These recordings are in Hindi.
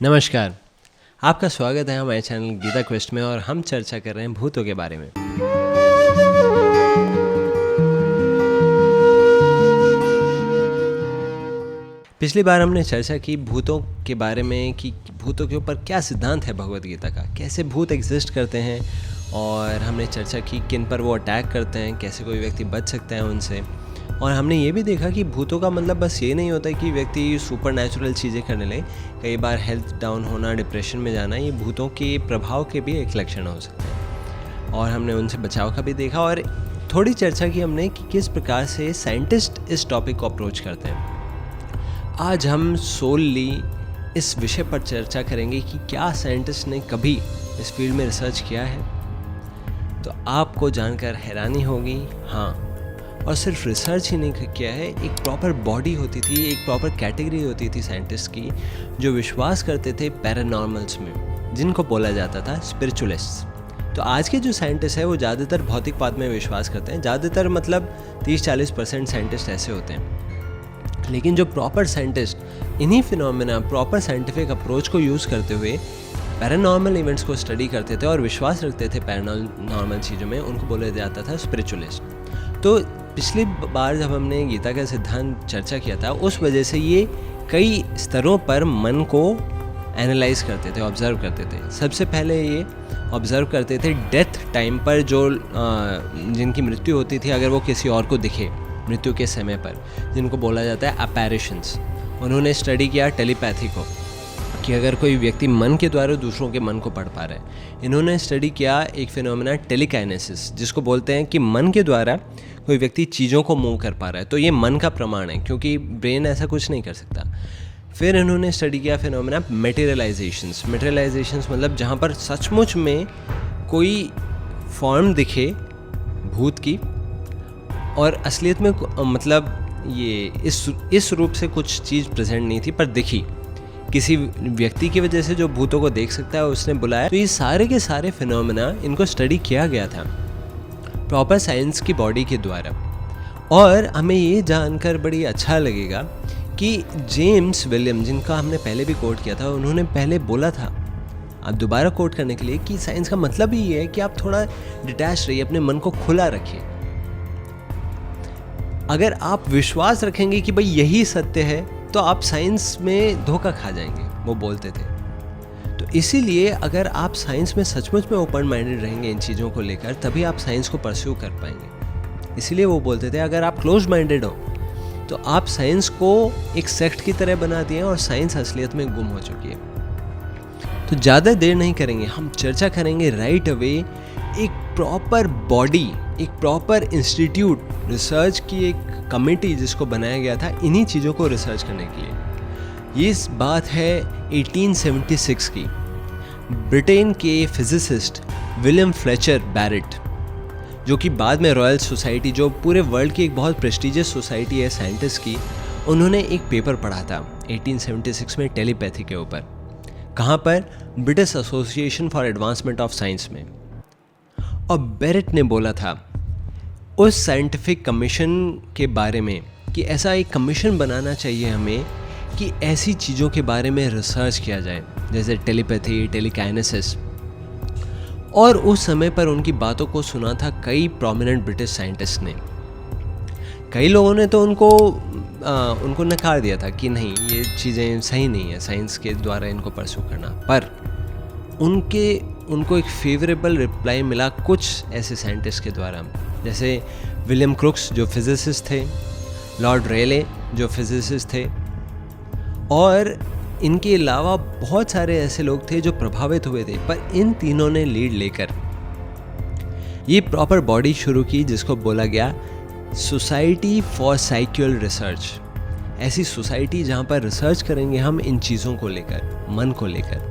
नमस्कार, आपका स्वागत है हमारे चैनल गीता क्वेस्ट में और हम चर्चा कर रहे हैं भूतों के बारे में। पिछली बार हमने चर्चा की भूतों के बारे में कि भूतों के ऊपर क्या सिद्धांत है भगवद गीता का, कैसे भूत एग्जिस्ट करते हैं और हमने चर्चा की किन पर वो अटैक करते हैं, कैसे कोई व्यक्ति बच सकता है उनसे। और हमने ये भी देखा कि भूतों का मतलब बस ये नहीं होता कि व्यक्ति सुपर नेचुरल चीज़ें करने लगे। कई बार हेल्थ डाउन होना, डिप्रेशन में जाना, ये भूतों के प्रभाव के भी एक लक्षण हो सकते हैं और हमने उनसे बचाव का भी देखा और थोड़ी चर्चा की हमने कि किस प्रकार से साइंटिस्ट इस टॉपिक को अप्रोच करते हैं। आज हम सोलली इस विषय पर चर्चा करेंगे कि क्या साइंटिस्ट ने कभी इस फील्ड में रिसर्च किया है। तो आपको जानकर हैरानी होगी, हाँ, और सिर्फ रिसर्च ही नहीं किया है, एक प्रॉपर बॉडी होती थी, एक प्रॉपर कैटेगरी होती थी साइंटिस्ट की जो विश्वास करते थे पैरानॉर्मल्स में, जिनको बोला जाता था स्पिरिचुअलिस्ट। तो आज के जो साइंटिस्ट है वो ज़्यादातर भौतिकवाद में विश्वास करते हैं, ज़्यादातर मतलब 30-40% साइंटिस्ट ऐसे होते हैं। लेकिन जो प्रॉपर साइंटिस्ट इन्हीं फिनोमेना, प्रॉपर साइंटिफिक अप्रोच को यूज़ करते हुए पैरानॉर्मल इवेंट्स को स्टडी करते थे और विश्वास रखते थे पैरानॉर्मल चीज़ों में, उनको बोला जाता था स्पिरिचुअलिस्ट। तो पिछली बार जब हमने गीता का सिद्धांत चर्चा किया था, उस वजह से ये कई स्तरों पर मन को एनालाइज करते थे, ऑब्जर्व करते थे। सबसे पहले ये ऑब्जर्व करते थे डेथ टाइम पर जो जिनकी मृत्यु होती थी, अगर वो किसी और को दिखे मृत्यु के समय पर, जिनको बोला जाता है अपैरिशंस। उन्होंने स्टडी किया टेलीपैथी को कि अगर कोई व्यक्ति मन के द्वारा दूसरों के मन को पढ़ पा रहा है। इन्होंने स्टडी किया एक फिनोमेना टेलीकाइनेसिस, जिसको बोलते हैं कि मन के द्वारा कोई व्यक्ति चीज़ों को मूव कर पा रहा है, तो ये मन का प्रमाण है क्योंकि ब्रेन ऐसा कुछ नहीं कर सकता। फिर इन्होंने स्टडी किया फिनोमेना मटेरियलाइजेशंस। मटेरियलाइजेशंस मतलब जहाँ पर सचमुच में कोई फॉर्म दिखे भूत की और असलियत में मतलब ये इस रूप से कुछ चीज़ प्रेजेंट नहीं थी पर दिखी किसी व्यक्ति की वजह से, जो भूतों को देख सकता है उसने बुलाया। तो ये सारे के सारे फिनोमेना इनको स्टडी किया गया था प्रॉपर साइंस की बॉडी के द्वारा। और हमें ये जानकर बड़ी अच्छा लगेगा कि जेम्स विलियम, जिनका हमने पहले भी कोट किया था, उन्होंने पहले बोला था, अब दोबारा कोट करने के लिए, कि साइंस का मतलब ही ये है कि आप थोड़ा डिटैच रहिए, अपने मन को खुला रखिए। अगर आप विश्वास रखेंगे कि भाई यही सत्य है तो आप साइंस में धोखा खा जाएंगे, वो बोलते थे। तो इसीलिए अगर आप साइंस में सचमुच में ओपन माइंडेड रहेंगे इन चीज़ों को लेकर, तभी आप साइंस को परस्यू कर पाएंगे। इसीलिए वो बोलते थे अगर आप क्लोज माइंडेड हो तो आप साइंस को एक सेक्ट की तरह बना दिए और साइंस असलियत में गुम हो चुकी है। तो ज़्यादा देर नहीं करेंगे, हम चर्चा करेंगे राइट अवे एक प्रॉपर बॉडी, एक प्रॉपर इंस्टीट्यूट, रिसर्च की एक कमेटी जिसको बनाया गया था इन्हीं चीज़ों को रिसर्च करने के लिए। ये बात है 1876 की। ब्रिटेन के फिजिसिस्ट विलियम फ्लेचर बैरेट, जो कि बाद में रॉयल सोसाइटी, जो पूरे वर्ल्ड की एक बहुत प्रेस्टिजियस सोसाइटी है साइंटिस्ट की, उन्होंने एक पेपर पढ़ा था 1876 में टेलीपैथी के ऊपर। कहाँ पर? British association for advancement of science में। और बैरेट ने बोला था उस साइंटिफिक कमीशन के बारे में कि ऐसा एक कमीशन बनाना चाहिए हमें कि ऐसी चीज़ों के बारे में रिसर्च किया जाए, जैसे टेलीपैथी, टेलीकाइनेसिस। और उस समय पर उनकी बातों को सुना था कई प्रोमिनेंट ब्रिटिश साइंटिस्ट ने। कई लोगों ने तो उनको नकार दिया था कि नहीं, ये चीज़ें सही नहीं है साइंस के द्वारा इनको परस्यू करना। पर उनको एक फेवरेबल रिप्लाई मिला कुछ ऐसे साइंटिस्ट के द्वारा, जैसे विलियम क्रुक्स जो फिजिसिस्ट थे, लॉर्ड रेले जो फिजिसिस्ट थे, और इनके अलावा बहुत सारे ऐसे लोग थे जो प्रभावित हुए थे। पर इन तीनों ने लीड लेकर ये प्रॉपर बॉडी शुरू की जिसको बोला गया सोसाइटी फॉर साइकियल रिसर्च। ऐसी सोसाइटी जहाँ पर रिसर्च करेंगे हम इन चीज़ों को लेकर, मन को लेकर।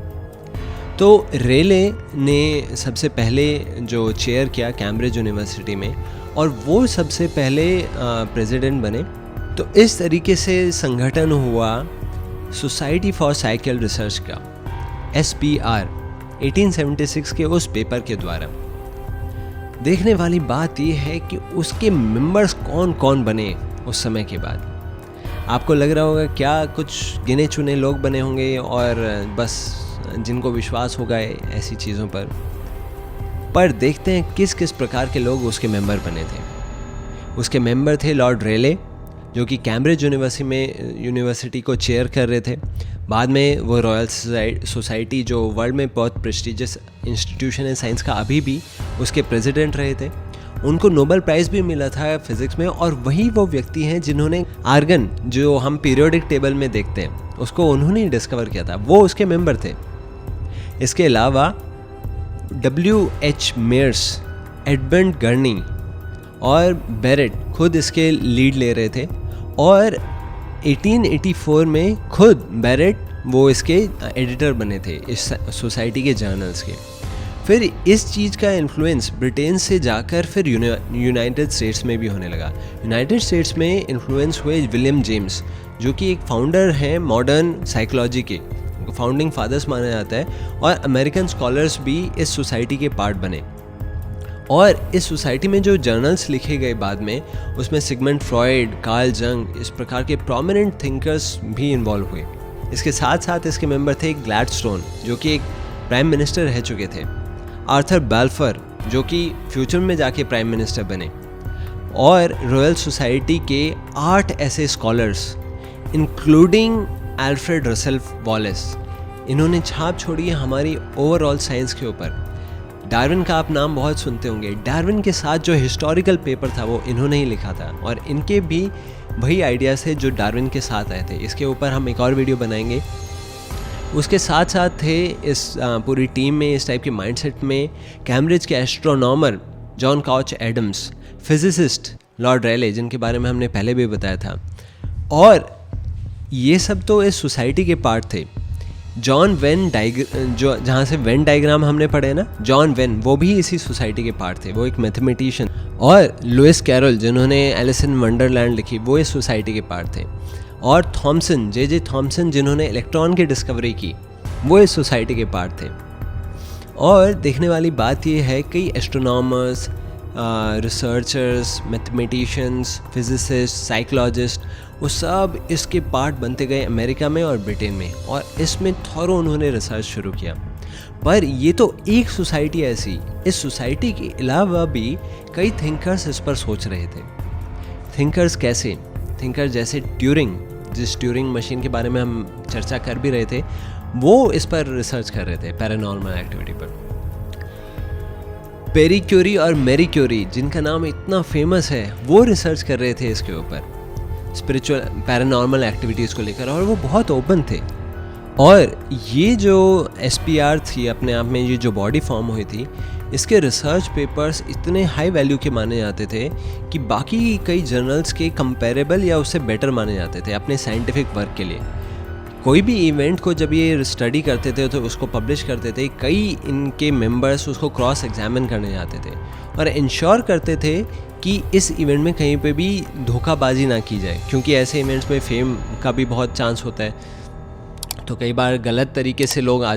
तो रेले ने सबसे पहले जो चेयर किया कैम्ब्रिज यूनिवर्सिटी में, और वो सबसे पहले प्रेसिडेंट बने। तो इस तरीके से संगठन हुआ सोसाइटी फॉर साइकिल रिसर्च का, SPR, 1876 के उस पेपर के द्वारा। देखने वाली बात यह है कि उसके मेंबर्स कौन कौन बने उस समय के बाद। आपको लग रहा होगा क्या कुछ गिने चुने लोग बने होंगे और बस जिनको विश्वास होगा ऐसी चीज़ों पर देखते हैं किस किस प्रकार के लोग उसके मेंबर बने थे। उसके मेंबर थे लॉर्ड रेले, जो कि कैम्ब्रिज यूनिवर्सिटी को चेयर कर रहे थे। बाद में वो रॉयल सोसाइटी, जो वर्ल्ड में बहुत प्रेस्टिजियस इंस्टीट्यूशन है साइंस का, अभी भी उसके प्रेसिडेंट रहे थे। उनको नोबेल प्राइज़ भी मिला था फिज़िक्स में, और वही वो व्यक्ति हैं जिन्होंने आर्गन, जो हम पीरियोडिक टेबल में देखते हैं, उसको उन्होंने ही डिस्कवर किया था, वो उसके मेंबर थे। इसके अलावा W.H. मेयर्स, एडमंड गर्नी और बेरेट खुद इसके लीड ले रहे थे। और 1884 में खुद बेरेट वो इसके एडिटर बने थे इस सोसाइटी के जर्नल्स के। फिर इस चीज़ का इन्फ्लुएंस ब्रिटेन से जाकर फिर यूनाइटेड स्टेट्स में भी होने लगा। यूनाइटेड स्टेट्स में इन्फ्लुएंस हुए विलियम जेम्स, जो कि एक फाउंडर हैं मॉडर्न साइकोलॉजी के, फाउंडिंग फादर्स माना जाता है, और अमेरिकन स्कॉलर्स भी इस सोसाइटी के पार्ट बने। और इस सोसाइटी में जो जर्नल्स लिखे गए बाद में, उसमें सिगमंड फ्रॉयड, कार्ल जंग, इस प्रकार के प्रोमिनेंट थिंकर्स भी इन्वॉल्व हुए। इसके साथ साथ इसके मेंबर थे ग्लैडस्टोन, जो कि एक प्राइम मिनिस्टर रह चुके थे, आर्थर बैल्फर, जो कि फ्यूचर में जाके प्राइम मिनिस्टर बने, और रॉयल सोसाइटी के 8 ऐसे scholars, including Alfred Russel Wallace. इन्होंने छाप छोड़ी है हमारी ओवरऑल साइंस के ऊपर। डार्विन का आप नाम बहुत सुनते होंगे। डार्विन के साथ जो हिस्टोरिकल पेपर था वो इन्होंने ही लिखा था, और इनके भी वही आइडियाज़ थे जो डार्विन के साथ आए थे। इसके ऊपर हम एक और वीडियो बनाएंगे। उसके साथ साथ थे इस पूरी टीम में, इस टाइप के माइंडसेट में, कैम्ब्रिज के astronomer John Couch Adams, physicist Lord Rayleigh, जिनके बारे में हमने पहले भी बताया था। और ये सब तो इस सोसाइटी के पार्ट थे। जॉन वेन जो जहाँ से वेन डायग्राम हमने पढ़े ना, जॉन वेन, वो भी इसी सोसाइटी के पार्ट थे, वो एक मैथमेटिशियन। और लुइस कैरोल, जिन्होंने एलिस इन वंडरलैंड लिखी, वो इस सोसाइटी के पार्ट थे। और थॉमसन, जे थॉमसन, जिन्होंने इलेक्ट्रॉन की डिस्कवरी की, वो इस सोसाइटी के पार्ट थे। और देखने वाली बात ये है, कई astronomers, researchers, mathematicians, physicist, psychologist, वो सब इसके पार्ट बनते गए अमेरिका में और ब्रिटेन में, और इसमें थोरो उन्होंने रिसर्च शुरू किया। पर ये तो एक सोसाइटी ऐसी, इस सोसाइटी के अलावा भी कई थिंकर्स इस पर सोच रहे थे। थिंकर्स कैसे? थिंकर जैसे ट्यूरिंग, जिस ट्यूरिंग मशीन के बारे में हम चर्चा कर भी रहे थे, वो इस पर रिसर्च कर रहे थे, पैरानॉर्मल एक्टिविटी पर। पेरी क्यूरी और मैरी क्यूरी, जिनका नाम इतना फेमस है, वो रिसर्च कर रहे थे इसके ऊपर, स्पिरिचुअल पैरानॉर्मल एक्टिविटीज़ को लेकर, और वो बहुत ओपन थे। और ये जो SPR थी, अपने आप में ये जो बॉडी फॉर्म हुई थी, इसके रिसर्च पेपर्स इतने हाई वैल्यू के माने जाते थे कि बाकी कई जर्नल्स के कंपेरेबल या उससे बेटर माने जाते थे अपने साइंटिफिक वर्क के लिए। कोई भी इवेंट को जब ये स्टडी करते थे तो उसको पब्लिश करते थे, कई इनके मेंबर्स उसको क्रॉस एग्जामिन करने जाते थे और इंश्योर करते थे कि इस इवेंट में कहीं पे भी धोखाबाजी ना की जाए, क्योंकि ऐसे इवेंट्स में फेम का भी बहुत चांस होता है, तो कई बार गलत तरीके से लोग आ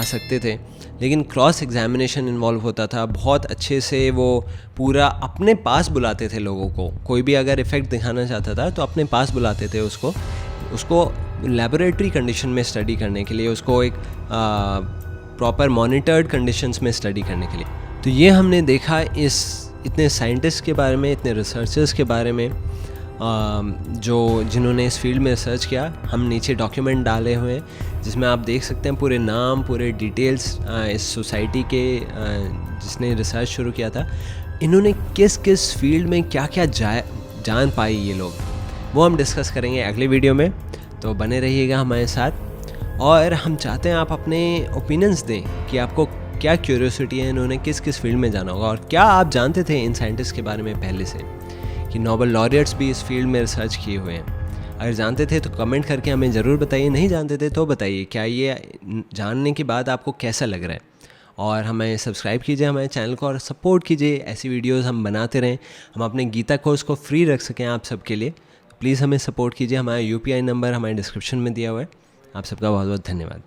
सकते थे। लेकिन क्रॉस एग्जामिनेशन इन्वॉल्व होता था, बहुत अच्छे से वो पूरा अपने पास बुलाते थे लोगों को। कोई भी अगर इफ़ेक्ट दिखाना चाहता था तो अपने पास बुलाते थे उसको लैबोरेटरी कंडीशन में स्टडी करने के लिए, उसको एक प्रॉपर मॉनिटर्ड कंडीशंस में स्टडी करने के लिए। तो ये हमने देखा इस इतने साइंटिस्ट के बारे में, इतने रिसर्चर्स के बारे में, जिन्होंने इस फील्ड में रिसर्च किया। हम नीचे डॉक्यूमेंट डाले हुए हैं जिसमें आप देख सकते हैं पूरे नाम, पूरे डिटेल्स इस सोसाइटी के जिसने रिसर्च शुरू किया था, इन्होंने किस किस फील्ड में क्या क्या जान पाई ये लोग, वो हम डिस्कस करेंगे अगले वीडियो में। तो बने रहिएगा हमारे साथ। और हम चाहते हैं आप अपने ओपिनियंस दें कि आपको क्या क्यूरियोसिटी है, इन्होंने किस किस फील्ड में जाना होगा, और क्या आप जानते थे इन साइंटिस्ट के बारे में पहले से कि नोबेल लॉरियट्स भी इस फील्ड में रिसर्च किए हुए हैं। अगर जानते थे तो कमेंट करके हमें ज़रूर बताइए, नहीं जानते थे तो बताइए क्या ये जानने के बाद आपको कैसा लग रहा है। और हमें सब्सक्राइब कीजिए हमारे चैनल को और सपोर्ट कीजिए, ऐसी वीडियोस हम बनाते रहें, हम अपने गीता कोर्स को फ्री रख सकें आप सबके लिए। प्लीज़ हमें सपोर्ट कीजिए। हमारा UPI नंबर हमारे डिस्क्रिप्शन में दिया हुआ है। आप सबका बहुत बहुत धन्यवाद।